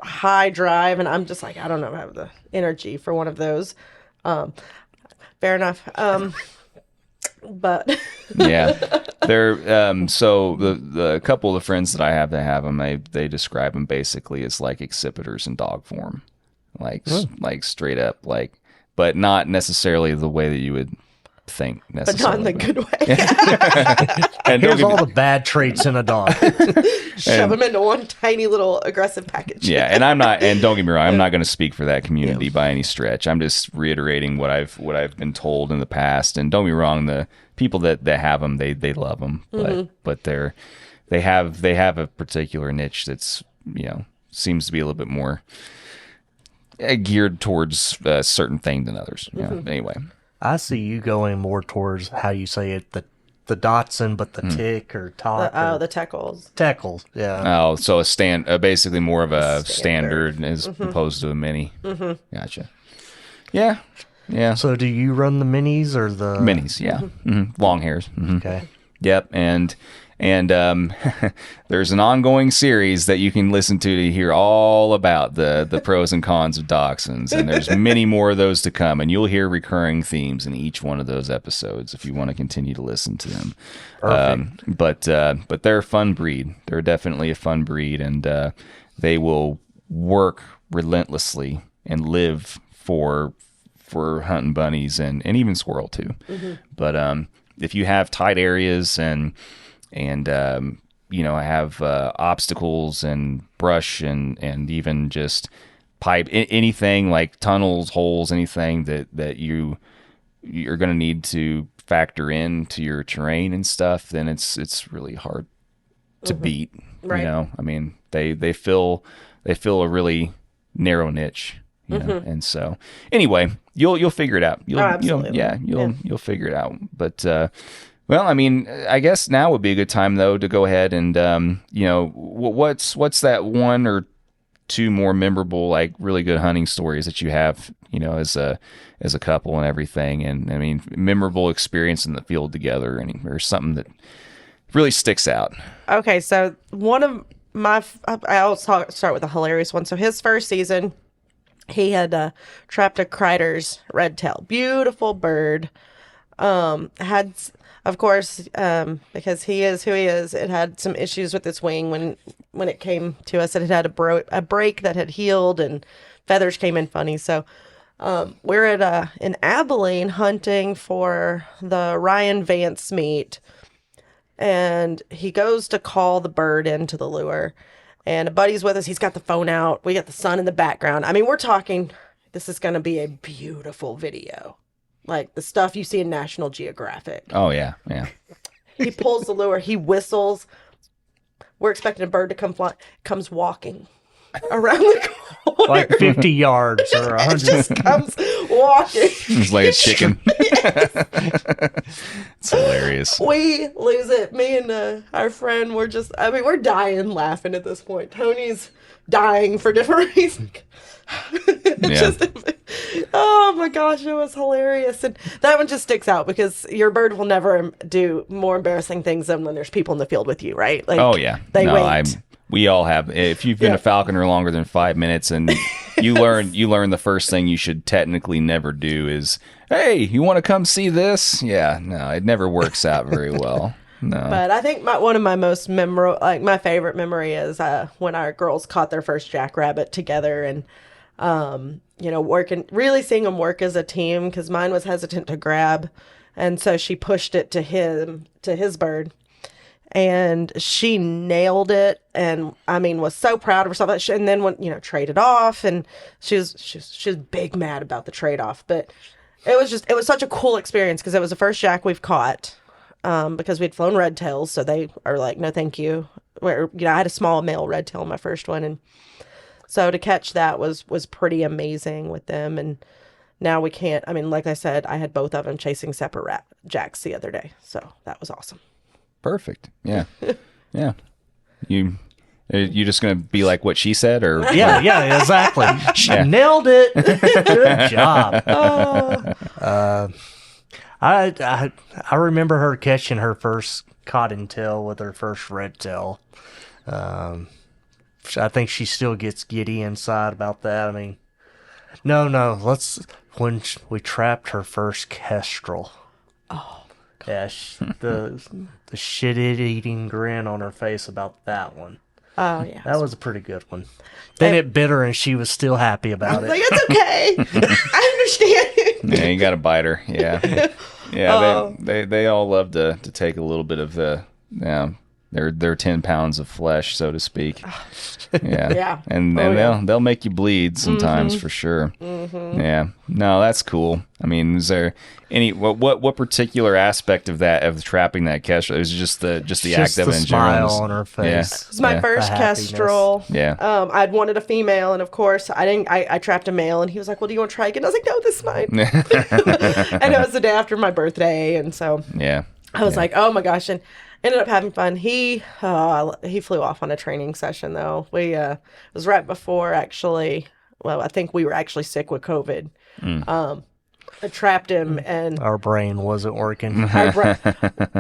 high drive, and I'm just like, I don't know, I have the energy for one of those. Fair enough. But yeah, they're so the couple of the friends that I have that have them, they describe them basically as like accipiters in dog form, like straight up, like, but not necessarily the way that you would think necessarily. But not in the good way. And here's all the bad traits in a dog. Shove them into one tiny little aggressive package. Yeah, and don't get me wrong, I'm not going to speak for that community by any stretch. I'm just reiterating what I've been told in the past. And don't get me wrong, the people that have them, they love them, but they have a particular niche that's seems to be a little bit more geared towards a certain thing than others. Yeah. Anyway. I see you going more towards how you say it, the Dotson, but the tick or talk. The Teckles. Teckles, yeah. Oh, so basically more of a standard as opposed to a mini. Gotcha. Yeah. Yeah. So do you run the minis or the minis? Yeah. Long hairs. Okay. Yep. And there's an ongoing series that you can listen to hear all about the pros and cons of dachshunds, and there's many more of those to come, and you'll hear recurring themes in each one of those episodes if you want to continue to listen to them. But they're a fun breed. They're definitely a fun breed, and they will work relentlessly and live for hunting bunnies and even squirrel too. But if you have tight areas and I have obstacles and brush and even just pipe, anything like tunnels, holes, anything that you're going to need to factor into your terrain and stuff, then it's really hard to beat. Right. I mean, they fill a really narrow niche. And so anyway, you'll figure it out. You'll figure it out. But well, I mean, I guess now would be a good time though to go ahead and what's that one or two more memorable, like really good hunting stories that you have, as a couple and everything, and I mean, memorable experience in the field together, or something that really sticks out. Okay, so one of I'll start with a hilarious one. So his first season, he had trapped a Kreider's red tail, beautiful bird. Had, of course, because he is who he is, it had some issues with its wing when it came to us. It had a break that had healed, and feathers came in funny. So we're at in Abilene hunting for the Ryan Vance meet, and he goes to call the bird into the lure. And a buddy's with us. He's got the phone out. We got the sun in the background. I mean, we're talking, this is going to be a beautiful video. Like the stuff you see in National Geographic. Oh, yeah. Yeah. He pulls the lure. He whistles. We're expecting a bird to come fly. Comes walking around the corner. Like 50 yards or 100. It just comes walking. It's like a chicken. It's hilarious. We lose it. Me and our friend, we're dying laughing at this point. Tony's dying for different reasons. Oh my gosh, it was hilarious. And that one just sticks out because your bird will never do more embarrassing things than when there's people in the field with you, right? Like, oh yeah, they wait. We all have. If you've been a falconer longer than 5 minutes, and you learn the first thing you should technically never do is, hey, you want to come see this? Yeah, no, it never works out very well. No. But I think one of my most memorable, like my favorite memory is when our girls caught their first jackrabbit together, and really seeing them work as a team, because mine was hesitant to grab, and so she pushed it to his bird, and she nailed it, and I mean was so proud of herself. And then when traded off, and she was big mad about the trade off, but it was such a cool experience because it was the first jack we've caught. Because we'd flown red tails, so they are like, no, thank you. I had a small male red tail in my first one, and so to catch that was pretty amazing with them. And now we can't. I mean, like I said, I had both of them chasing separate jacks the other day, so that was awesome. Perfect. Yeah, yeah. You just gonna be like what she said, or yeah, exactly. She nailed it. Good job. I remember her catching her first cottontail with her first red tail. I think she still gets giddy inside about that. I mean, no. When we trapped her first kestrel. Oh. Yeah, the shit-eating grin on her face about that one. Oh yeah, that was a pretty good one. Then it bit her, and she was still happy about it. Like, it's okay. I understand. Yeah, you got to bite her. Yeah, yeah. They all love to take a little bit of their 10 pounds of flesh, so to speak. Yeah, yeah. And they'll make you bleed sometimes for sure. Mm-hmm. Yeah. No, that's cool. I mean, is there what particular aspect of the trapping that kestrel? It was just the act of it in general. Smile on her face. Yeah. It was my first kestrel. Yeah. I'd wanted a female, and of course I trapped a male, and he was like, well, do you want to try again? I was like, no, this is mine. And it was the day after my birthday, and so I was like, oh my gosh. And ended up having fun. He flew off on a training session though. It was right before actually. Well, I think we were actually sick with COVID. I trapped him, and our brain wasn't working.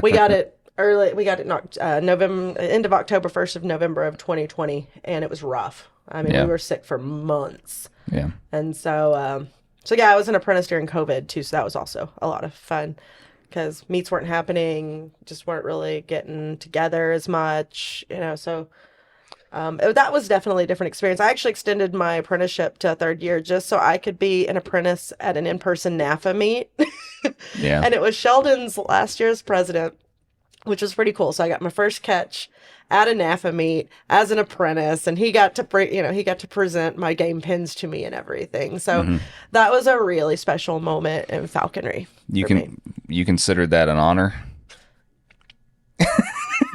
We got it early. We got it November, end of October, 1st of November of 2020, and it was rough. I mean, we were sick for months. Yeah. And so I was an apprentice during COVID too, so that was also a lot of fun. Because meets weren't happening, just weren't really getting together as much, so that was definitely a different experience. I actually extended my apprenticeship to a third year just so I could be an apprentice at an in-person NAFA meet. Yeah. And it was Sheldon's last year's president, which was pretty cool. So I got my first catch at a NAFA meet as an apprentice, and he got to present my game pins to me and everything. So that was a really special moment in falconry. You considered that an honor?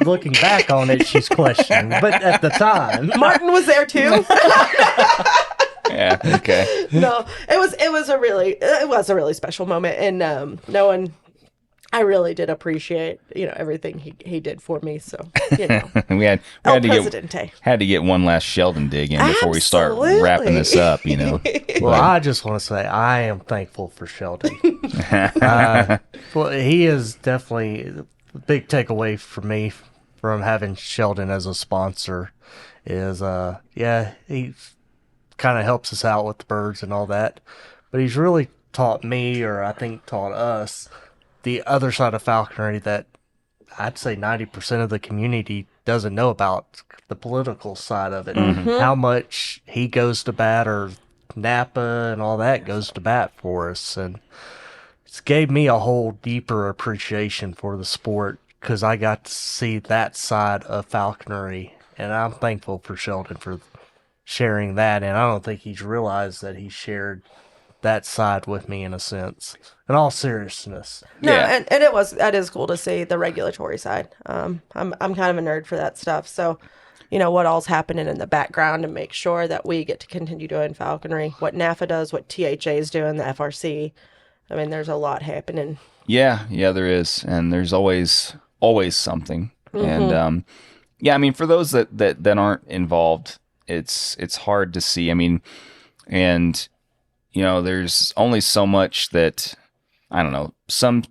Looking back on it, she's questioning, but at the time, Martin was there too. Yeah. Okay. No, it was a really special moment, and I really did appreciate, everything he did for me. So, we had to get one last Sheldon dig in before we start wrapping this up, Well, I just want to say I am thankful for Sheldon. Well, he is definitely a big takeaway for me from having Sheldon as a sponsor is, he kind of helps us out with the birds and all that, but he's really taught me, or I think taught us, the other side of falconry that I'd say 90% of the community doesn't know about, the political side of it. Mm-hmm. How much he goes to bat, or Napa and all that goes to bat for us. And it's gave me a whole deeper appreciation for the sport because I got to see that side of falconry. And I'm thankful for Sheldon for sharing that. And I don't think he's realized that he shared that side with me in a sense. In all seriousness. No, and that is cool to see the regulatory side. I'm kind of a nerd for that stuff. So, what all's happening in the background, and make sure that we get to continue doing falconry. What NAFA does, what THA is doing, the FRC. I mean, there's a lot happening. Yeah, there is, and there's always something. Mm-hmm. And I mean, for those that aren't involved, it's hard to see. I mean, and there's only so much that, I don't know, some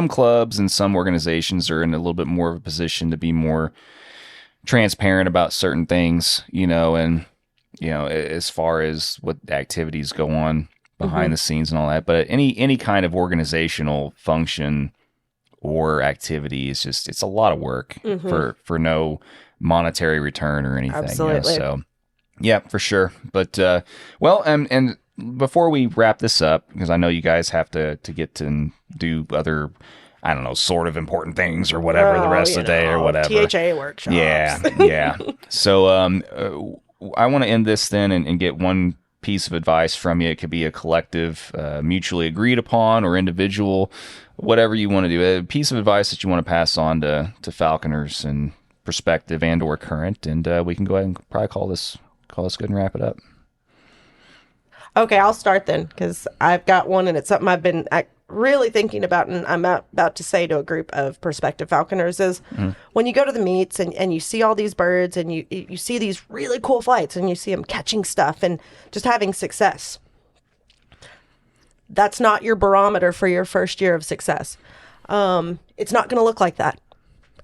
clubs and some organizations are in a little bit more of a position to be more transparent about certain things, and as far as what activities go on behind the scenes and all that. But any kind of organizational function or activity is it's a lot of work for no monetary return or anything. Absolutely. So yeah, for sure. But and before we wrap this up, because I know you guys have to get to do other, I don't know, sort of important things or whatever the rest of the day or whatever. THA workshops. Yeah. So I want to end this then and get one piece of advice from you. It could be a collective, mutually agreed upon, or individual, whatever you want to do. A piece of advice that you want to pass on to falconers and prospective and or current, and we can go ahead and probably call this good and wrap it up. Okay, I'll start then, because I've got one, and it's something I've been really thinking about, and I'm about to say to a group of prospective falconers is when you go to the meets and you see all these birds and you see these really cool flights and you see them catching stuff and just having success. That's not your barometer for your first year of success. It's not going to look like that.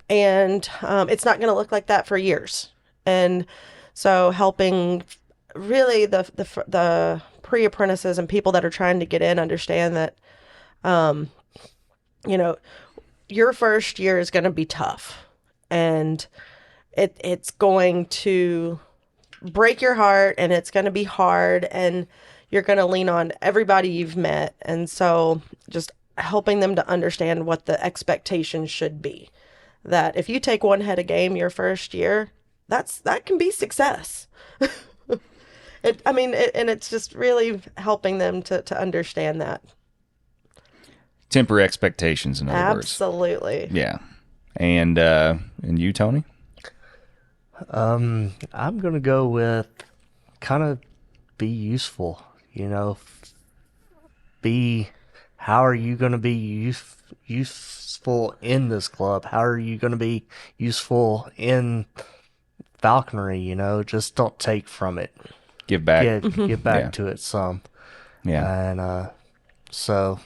And it's not going to look like that for years. And so helping really the pre-apprentices and people that are trying to get in understand that your first year is going to be tough, and it's going to break your heart, and it's going to be hard, and you're going to lean on everybody you've met. And so just helping them to understand what the expectations should be, that if you take one head of game your first year, that can be success. And it's just really helping them to understand that. Temper expectations, in other words. Absolutely. Yeah. And you, Tony? I'm going to go with kind of be useful, how are you going to be useful in this club? How are you going to be useful in falconry? Just don't take from it. Give back. Give back to it some. Yeah. And so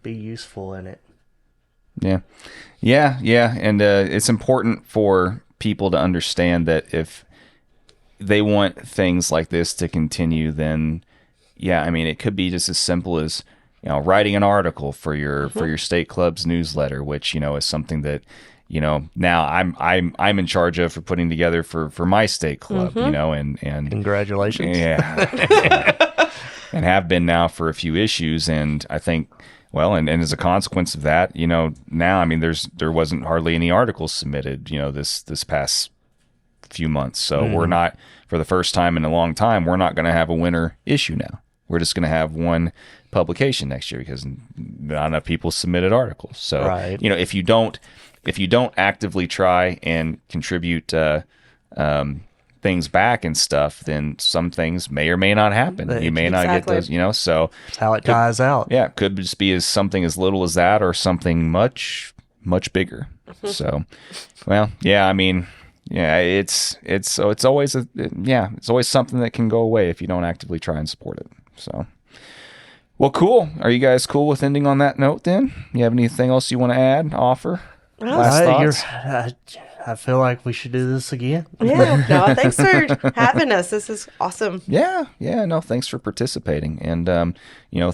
be useful in it. Yeah. And it's important for people to understand that if they want things like this to continue, then it could be just as simple as writing an article for your state club's newsletter, which is something that now I'm in charge of for putting together for my state club, and congratulations. Yeah. And have been now for a few issues. And I think, and as a consequence of that, now, there wasn't hardly any articles submitted, this past few months. So we're not, for the first time in a long time, we're not going to have a winter issue now. We're just going to have one publication next year because not enough people submitted articles. So, right. If you don't actively try and contribute things back and stuff, then some things may or may not happen. You may not get those, so that's how it dies out. Yeah, it could just be something as little as that or something much, much bigger. So, it's always it's always something that can go away if you don't actively try and support it. So, well, cool. Are you guys cool with ending on that note then? You have anything else you want to add, offer? Last thoughts? I feel like we should do this again. Yeah, no, thanks for having us. This is awesome. Yeah, no, thanks for participating. And,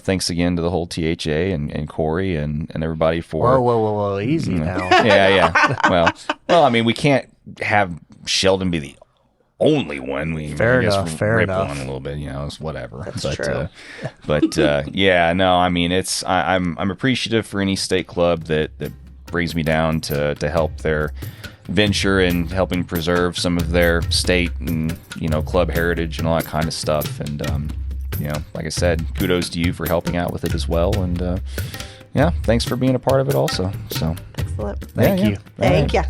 thanks again to the whole THA and Corey and everybody for... Whoa, easy now. Yeah. Well, we can't have Sheldon be the only one. Fair enough. On a little bit, it's whatever. That's true. I'm appreciative for any state club that brings me down to help their venture in helping preserve some of their state and club heritage and all that kind of stuff. And like I said, kudos to you for helping out with it as well. And thanks for being a part of it also. So Excellent. Thank you. Thank you.